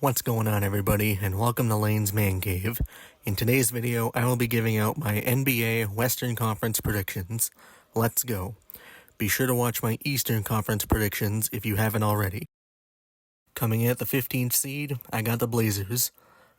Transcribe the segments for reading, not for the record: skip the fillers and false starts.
What's going on, everybody, and welcome to Lane's Man Cave. In today's video, I will be giving out my NBA Western Conference predictions. Let's go. Be sure to watch my Eastern Conference predictions if you haven't already. Coming in at the 15th seed, I got the Blazers.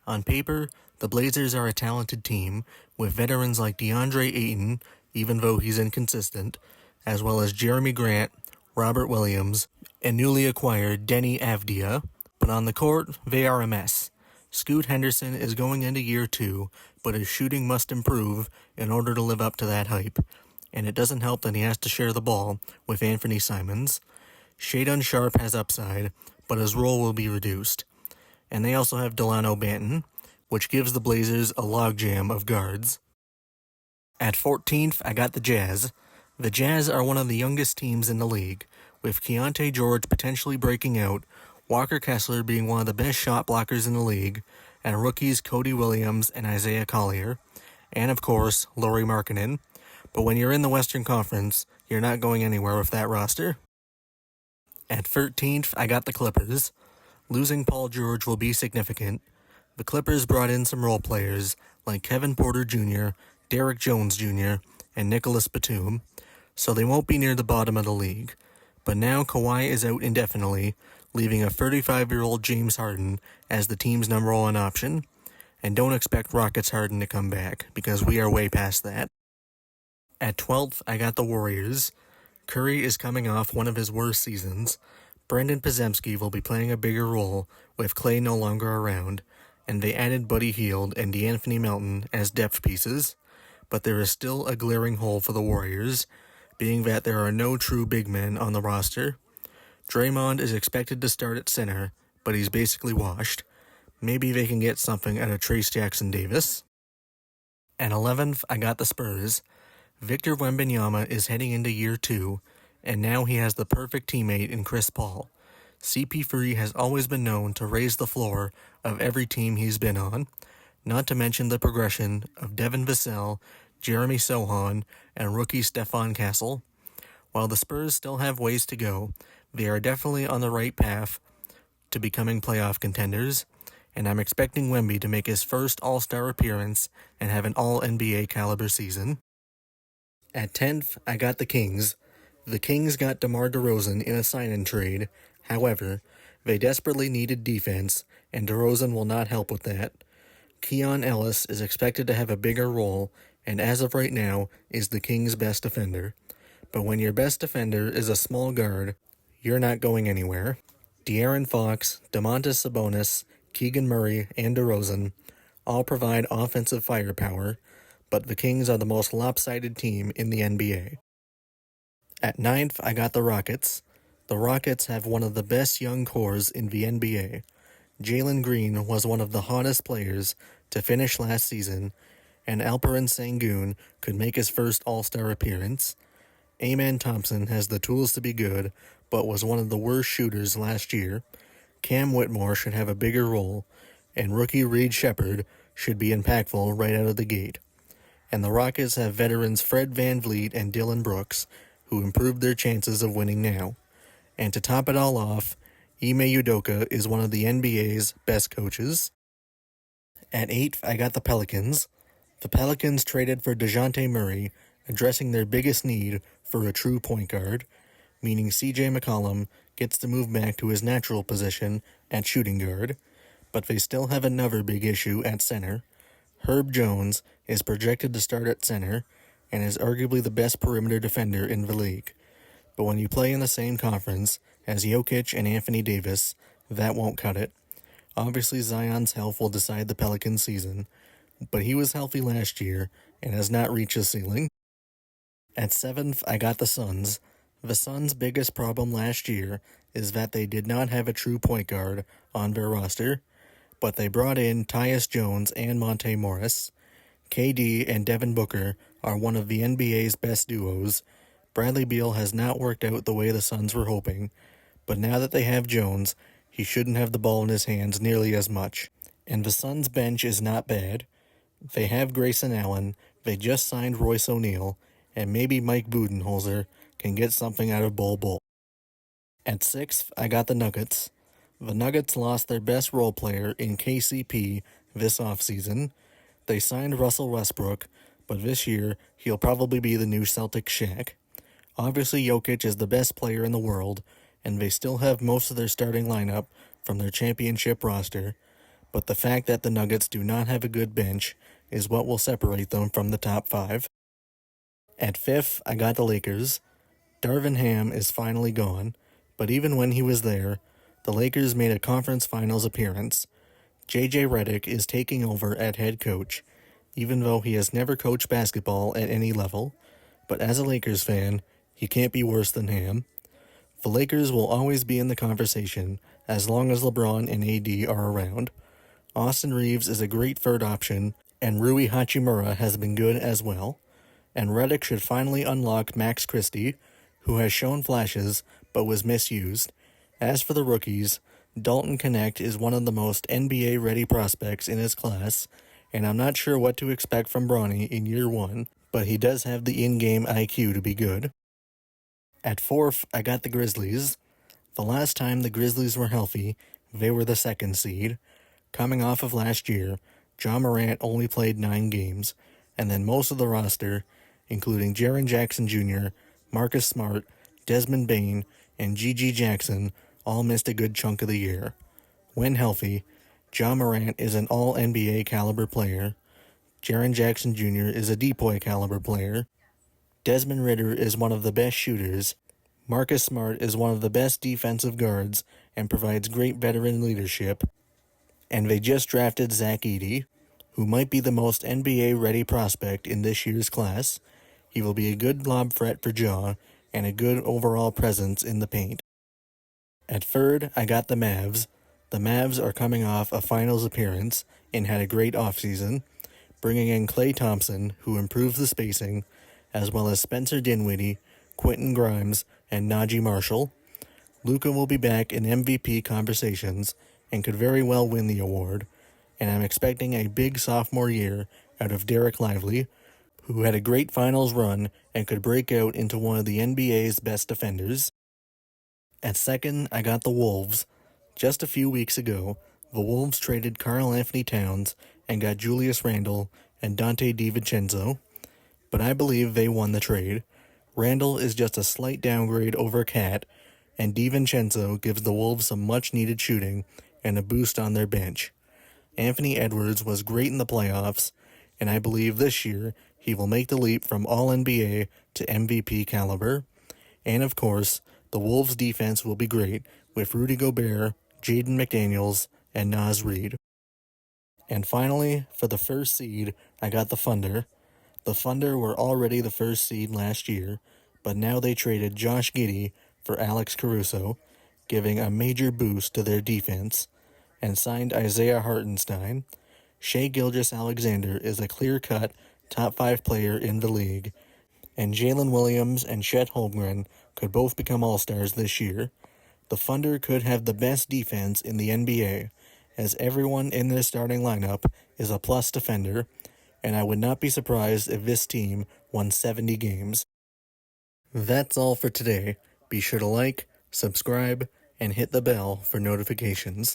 On paper, the Blazers are a talented team, with veterans like DeAndre Ayton, even though he's inconsistent, as well as Jeremy Grant, Robert Williams, and newly acquired Denny Avdia. But on the court, they are a mess. Scoot Henderson is going into year 2, but his shooting must improve in order to live up to that hype. And it doesn't help that he has to share the ball with Anthony Simons. Shaedon Sharpe has upside, but his role will be reduced. And they also have Delano Banton, which gives the Blazers a logjam of guards. At 14th, I got the Jazz. The Jazz are one of the youngest teams in the league, with Keontae George potentially breaking out, Walker Kessler being one of the best shot blockers in the league, and rookies Cody Williams and Isaiah Collier, and of course, Lauri Markkanen. But when you're in the Western Conference, you're not going anywhere with that roster. At 13th, I got the Clippers. Losing Paul George will be significant. The Clippers brought in some role players like Kevin Porter Jr., Derrick Jones Jr., and Nicholas Batum, so they won't be near the bottom of the league. But now Kawhi is out indefinitely, leaving a 35-year-old James Harden as the team's number one option. And don't expect Rockets Harden to come back, because we are way past that. At 12th, I got the Warriors. Curry is coming off one of his worst seasons. Brandon Podziemski will be playing a bigger role with Klay no longer around, and they added Buddy Hield and DeAnthony Melton as depth pieces. But there is still a glaring hole for the Warriors, being that there are no true big men on the roster. Draymond is expected to start at center, but he's basically washed. Maybe they can get something out of Trace Jackson-Davis. At 11th, I got the Spurs. Victor Wembanyama is heading into year 2, and now he has the perfect teammate in Chris Paul. CP3 has always been known to raise the floor of every team he's been on, not to mention the progression of Devin Vassell, Jeremy Sohan, and rookie Stephon Castle. While the Spurs still have ways to go, they are definitely on the right path to becoming playoff contenders, and I'm expecting Wemby to make his first All-Star appearance and have an All-NBA caliber season. At 10th, I got the Kings. The Kings got DeMar DeRozan in a sign-in trade. However, they desperately needed defense, and DeRozan will not help with that. Keon Ellis is expected to have a bigger role, and as of right now, is the Kings' best defender. But when your best defender is a small guard, you're not going anywhere. De'Aaron Fox, Domantas Sabonis, Keegan Murray, and DeRozan all provide offensive firepower, but the Kings are the most lopsided team in the NBA. At 9th, I got the Rockets. The Rockets have one of the best young cores in the NBA. Jalen Green was one of the hottest players to finish last season, and Alperen Sengun could make his first All-Star appearance. Amen Thompson has the tools to be good, but was one of the worst shooters last year. Cam Whitmore should have a bigger role, and rookie Reed Shepherd should be impactful right out of the gate. And the Rockets have veterans Fred VanVleet and Dillon Brooks, who improved their chances of winning now. And to top it all off, Ime Udoka is one of the NBA's best coaches. At 8th, I got the Pelicans. The Pelicans traded for DeJounte Murray, addressing their biggest need for a true point guard, meaning CJ McCollum gets to move back to his natural position at shooting guard, but they still have another big issue at center. Herb Jones is projected to start at center and is arguably the best perimeter defender in the league. But when you play in the same conference as Jokic and Anthony Davis, that won't cut it. Obviously, Zion's health will decide the Pelicans season, but he was healthy last year and has not reached his ceiling. At 7th, I got the Suns. The Suns' biggest problem last year is that they did not have a true point guard on their roster, but they brought in Tyus Jones and Monte Morris. KD and Devin Booker are one of the NBA's best duos. Bradley Beal has not worked out the way the Suns were hoping, but now that they have Jones, he shouldn't have the ball in his hands nearly as much. And the Suns' bench is not bad. They have Grayson Allen, they just signed Royce O'Neal, and maybe Mike Budenholzer can get something out of Bol Bol. At 6th, I got the Nuggets. The Nuggets lost their best role player in KCP this offseason. They signed Russell Westbrook, but this year he'll probably be the new Celtic Shaq. Obviously, Jokic is the best player in the world, and they still have most of their starting lineup from their championship roster, but the fact that the Nuggets do not have a good bench is what will separate them from the top 5. At 5th, I got the Lakers. Darvin Ham is finally gone, but even when he was there, the Lakers made a conference finals appearance. JJ Redick is taking over at head coach, even though he has never coached basketball at any level, but as a Lakers fan, he can't be worse than Ham. The Lakers will always be in the conversation as long as LeBron and AD are around. Austin Reeves is a great third option, and Rui Hachimura has been good as well. And Redick should finally unlock Max Christie, who has shown flashes but was misused. As for the rookies, Dalton Knecht is one of the most NBA-ready prospects in his class, and I'm not sure what to expect from Bronny in year 1, but he does have the in-game IQ to be good. At 4th, I got the Grizzlies. The last time the Grizzlies were healthy, they were the 2nd seed. Coming off of last year, Ja Morant only played 9 games, and then most of the roster, including Jaren Jackson Jr., Marcus Smart, Desmond Bane, and G.G. Jackson, all missed a good chunk of the year. When healthy, Ja Morant is an all-NBA caliber player. Jaren Jackson Jr. is a DPOY caliber player. Desmond Ridder is one of the best shooters. Marcus Smart is one of the best defensive guards and provides great veteran leadership. And they just drafted Zach Edey, who might be the most NBA-ready prospect in this year's class. He will be a good lob threat for Ja and a good overall presence in the paint. At 3rd, I got the Mavs. The Mavs are coming off a finals appearance and had a great offseason, bringing in Klay Thompson, who improves the spacing, as well as Spencer Dinwiddie, Quentin Grimes, and Najee Marshall. Luka will be back in MVP conversations and could very well win the award, and I'm expecting a big sophomore year out of Derek Lively, who had a great finals run and could break out into one of the NBA's best defenders. At 2nd, I got the Wolves. Just a few weeks ago, the Wolves traded Karl Anthony Towns and got Julius Randle and Dante DiVincenzo, but I believe they won the trade. Randle is just a slight downgrade over Cat, and DiVincenzo gives the Wolves some much-needed shooting and a boost on their bench. Anthony Edwards was great in the playoffs, and I believe this year he will make the leap from All-NBA to MVP caliber. And of course, the Wolves' defense will be great with Rudy Gobert, Jaden McDaniels, and Naz Reid. And finally, for the 1st seed, I got the Thunder. The Thunder were already the 1st seed last year, but now they traded Josh Giddey for Alex Caruso, giving a major boost to their defense, and signed Isaiah Hartenstein. Shai Gilgeous-Alexander is a clear-cut top 5 player in the league, and Jalen Williams and Chet Holmgren could both become All-Stars this year. The Thunder could have the best defense in the NBA, as everyone in their starting lineup is a plus defender, and I would not be surprised if this team won 70 games. That's all for today. Be sure to like, subscribe, and hit the bell for notifications.